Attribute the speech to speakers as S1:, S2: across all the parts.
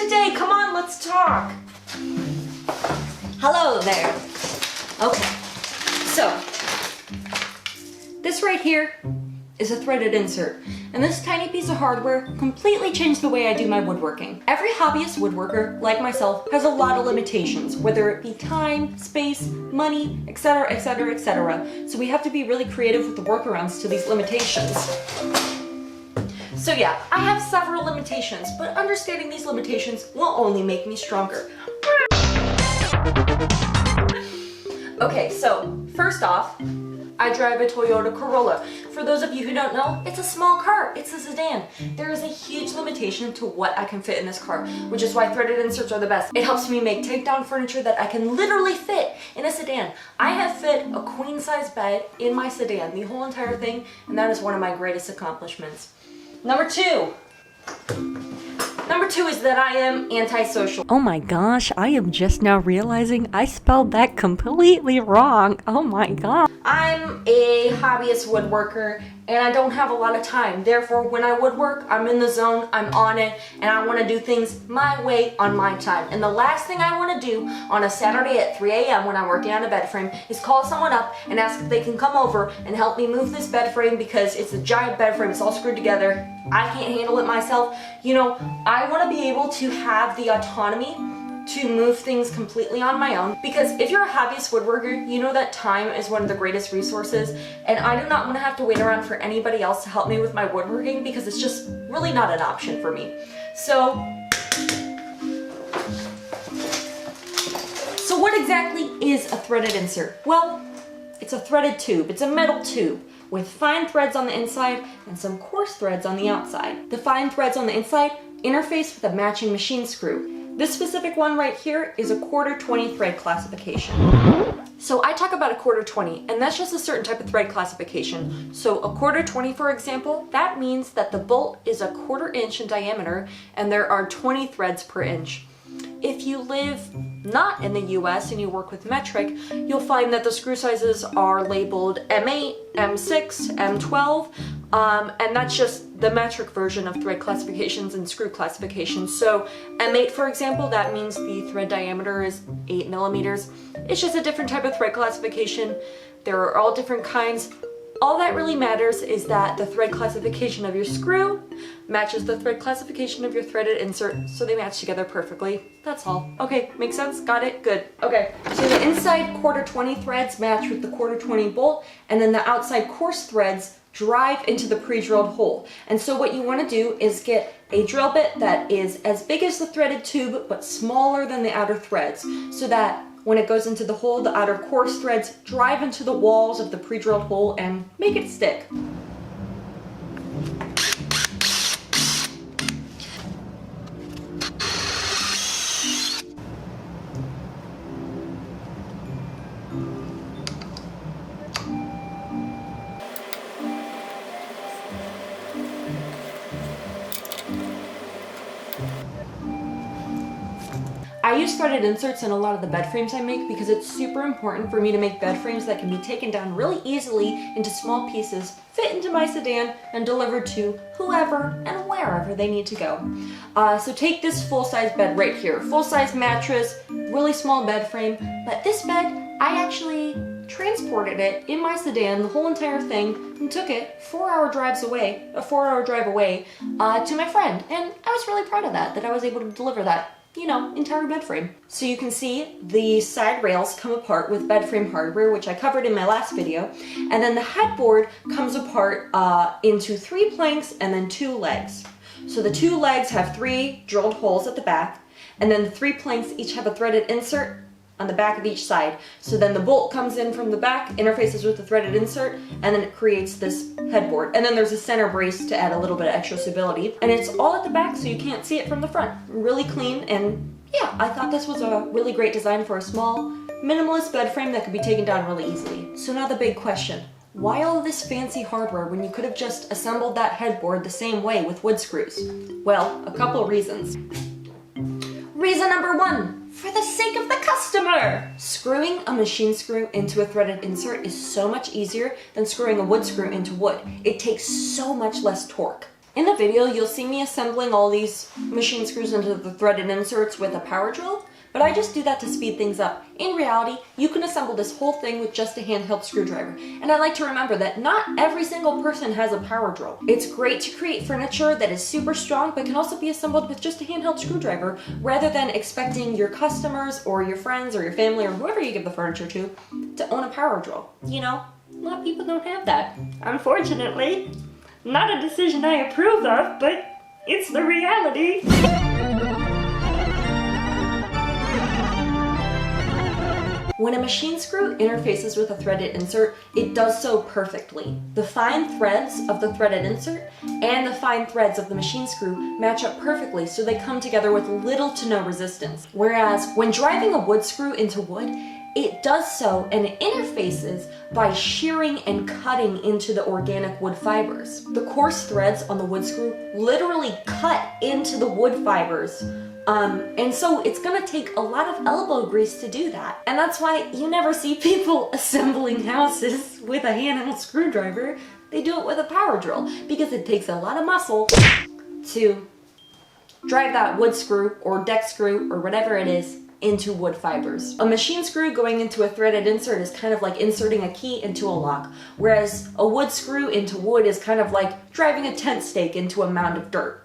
S1: today. Come on, let's talk. Hello there. Okay, so this right here is a threaded insert, and this tiny piece of hardware completely changed the way I do my woodworking. Every hobbyist woodworker, like myself, has a lot of limitations, whether it be time, space, money, etc., etc., etc. So we have to be really creative with the workarounds to these limitations. So yeah, I have several limitations, but understanding these limitations will only make me stronger. Okay, so first off, I drive a Toyota Corolla. For those of you who don't know, it's a small car, it's a sedan. There is a huge limitation to what I can fit in this car, which is why threaded inserts are the best. It helps me make takedown furniture that I can literally fit in a sedan. I have fit a queen size bed in my sedan, the whole entire thing, and that is one of my greatest accomplishments. Number two is that I am antisocial. Oh my gosh, I am just now realizing I spelled that completely wrong. Oh my god. I'm a hobbyist woodworker and I don't have a lot of time. Therefore, when I woodwork, I'm in the zone, I'm on it, and I want to do things my way on my time. And the last thing I want to do on a Saturday at 3 a.m. when I'm working on a bed frame is call someone up and ask if they can come over and help me move this bed frame because it's a giant bed frame, it's all screwed together. I can't handle it myself. You know, I want to be able to have the autonomy to move things completely on my own, because if you're a hobbyist woodworker, you know that time is one of the greatest resources, and I do not want to have to wait around for anybody else to help me with my woodworking because it's just really not an option for me. So what exactly is a threaded insert? Well, it's a threaded tube. It's a metal tube with fine threads on the inside and some coarse threads on the outside. The fine threads on the inside interface with a matching machine screw. This specific one right here is a 1/4-20 thread classification. So I talk about a 1/4-20, and that's just a certain type of thread classification. So a 1/4-20, for example, that means that the bolt is a 1/4 inch in diameter and there are 20 threads per inch. If you live not in the US and you work with metric, you'll find that the screw sizes are labeled M8, M6, M12, and that's just the metric version of thread classifications and screw classifications. So M8, for example, that means the thread diameter is 8 millimeters. It's just a different type of thread classification. There are all different kinds. All that really matters is that the thread classification of your screw matches the thread classification of your threaded insert, so they match together perfectly. That's all. Okay, makes sense? Got it? Good. Okay, so the inside 1/4-20 threads match with the 1/4-20 bolt, and then the outside coarse threads drive into the pre-drilled hole. And so what you want to do is get a drill bit that is as big as the threaded tube but smaller than the outer threads, so that when it goes into the hole, the outer coarse threads drive into the walls of the pre-drilled hole and make it stick. I use threaded inserts in a lot of the bed frames I make because it's super important for me to make bed frames that can be taken down really easily into small pieces, fit into my sedan, and delivered to whoever and wherever they need to go. So take this full-size bed right here. Full-size mattress, really small bed frame, but this bed, I actually transported it in my sedan, the whole entire thing, and took it 4-hour drive away to my friend. And I was really proud of that I was able to deliver that, you know, entire bed frame. So you can see the side rails come apart with bed frame hardware, which I covered in my last video, and then the headboard comes apart into 3 planks and then 2 legs. So the 2 legs have 3 drilled holes at the back, and then the 3 planks each have a threaded insert on the back of each side. So then the bolt comes in from the back, interfaces with the threaded insert, and then it creates this headboard. And then there's a center brace to add a little bit of extra stability. And it's all at the back, so you can't see it from the front. Really clean, and yeah, I thought this was a really great design for a small, minimalist bed frame that could be taken down really easily. So now the big question. Why all this fancy hardware when you could have just assembled that headboard the same way with wood screws? Well, a couple reasons. Reason number 1. For the sake of the customer! Screwing a machine screw into a threaded insert is so much easier than screwing a wood screw into wood. It takes so much less torque. In the video, you'll see me assembling all these machine screws into the threaded inserts with a power drill, but I just do that to speed things up. In reality, you can assemble this whole thing with just a handheld screwdriver. And I like to remember that not every single person has a power drill. It's great to create furniture that is super strong, but can also be assembled with just a handheld screwdriver, rather than expecting your customers or your friends or your family or whoever you give the furniture to own a power drill. You know, a lot of people don't have that. Unfortunately, not a decision I approve of, but it's the reality. When a machine screw interfaces with a threaded insert, it does so perfectly. The fine threads of the threaded insert and the fine threads of the machine screw match up perfectly, so they come together with little to no resistance. Whereas when driving a wood screw into wood, it does so and it interfaces by shearing and cutting into the organic wood fibers. The coarse threads on the wood screw literally cut into the wood fibers. And so it's gonna take a lot of elbow grease to do that. And that's why you never see people assembling houses with a handheld screwdriver. They do it with a power drill, because it takes a lot of muscle to drive that wood screw or deck screw or whatever it is into wood fibers. A machine screw going into a threaded insert is kind of like inserting a key into a lock, whereas a wood screw into wood is kind of like driving a tent stake into a mound of dirt.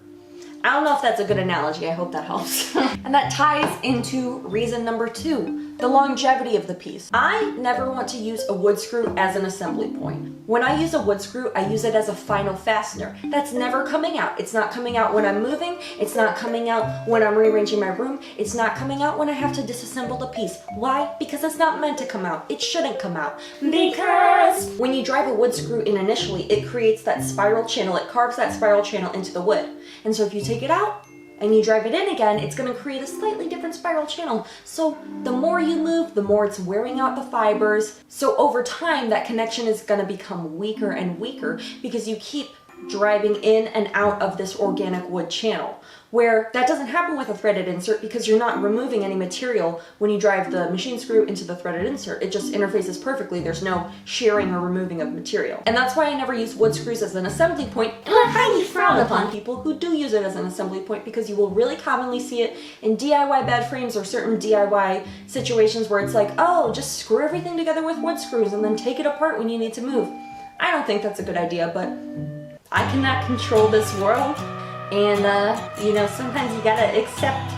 S1: I don't know if that's a good analogy, I hope that helps. And that ties into reason number 2, the longevity of the piece. I never want to use a wood screw as an assembly point. When I use a wood screw, I use it as a final fastener. That's never coming out. It's not coming out when I'm moving, it's not coming out when I'm rearranging my room, it's not coming out when I have to disassemble the piece. Why? Because it's not meant to come out. It shouldn't come out. Because when you drive a wood screw in initially, it creates that spiral channel, it carves that spiral channel into the wood. And so if you take it out and you drive it in again, it's going to create a slightly different spiral channel. So the more you move, the more it's wearing out the fibers. So over time, that connection is going to become weaker and weaker, because you keep driving in and out of this organic wood channel, where that doesn't happen with a threaded insert, because you're not removing any material when you drive the machine screw into the threaded insert. It just interfaces perfectly. There's no shearing or removing of material. And that's why I never use wood screws as an assembly point, and I highly frown upon people who do use it as an assembly point, because you will really commonly see it in DIY bed frames or certain DIY situations where it's like, oh, just screw everything together with wood screws and then take it apart when you need to move. I don't think that's a good idea, but I cannot control this world. And, you know, sometimes you gotta accept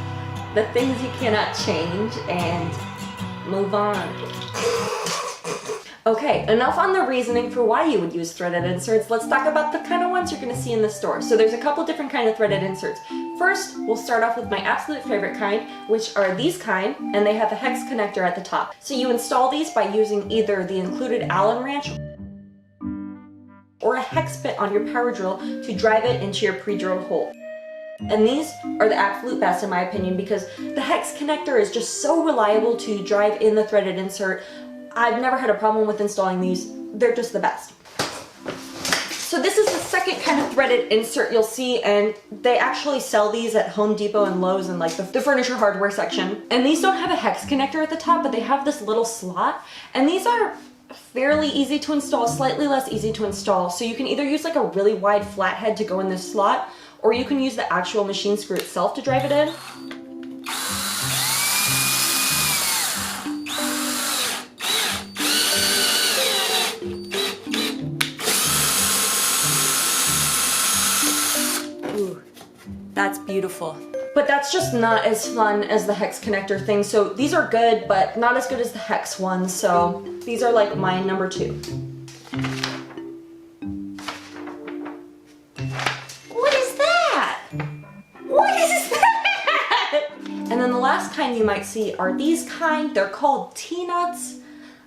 S1: the things you cannot change and move on. Okay, enough on the reasoning for why you would use threaded inserts. Let's talk about the kind of ones you're gonna see in the store. So there's a couple different kind of threaded inserts. First, we'll start off with my absolute favorite kind, which are these kind, and they have a hex connector at the top. So you install these by using either the included Allen wrench or a hex bit on your power drill to drive it into your pre-drilled hole. And these are the absolute best in my opinion, because the hex connector is just so reliable to drive in the threaded insert. I've never had a problem with installing these. They're just the best. So this is the second kind of threaded insert you'll see, and they actually sell these at Home Depot and Lowe's and like the furniture hardware section. And these don't have a hex connector at the top, but they have this little slot, and these are fairly easy to install, slightly less easy to install. So you can either use like a really wide flathead to go in this slot, or you can use the actual machine screw itself to drive it in. Ooh, that's beautiful. But that's just not as fun as the hex connector thing. So these are good, but not as good as the hex ones. So these are like my number 2. What is that? What is that? And then the last kind you might see are these kind. They're called T-nuts.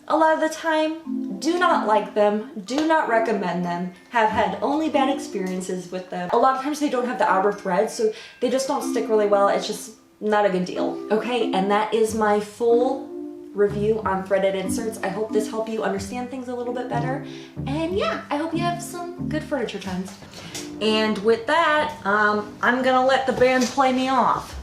S1: A lot of the time, do not like them, do not recommend them, have had only bad experiences with them. A lot of times they don't have the outer thread, so they just don't stick really well. It's just not a good deal. Okay, and that is my full review on threaded inserts. I hope this helped you understand things a little bit better. And yeah, I hope you have some good furniture times. And with that, I'm gonna let the band play me off.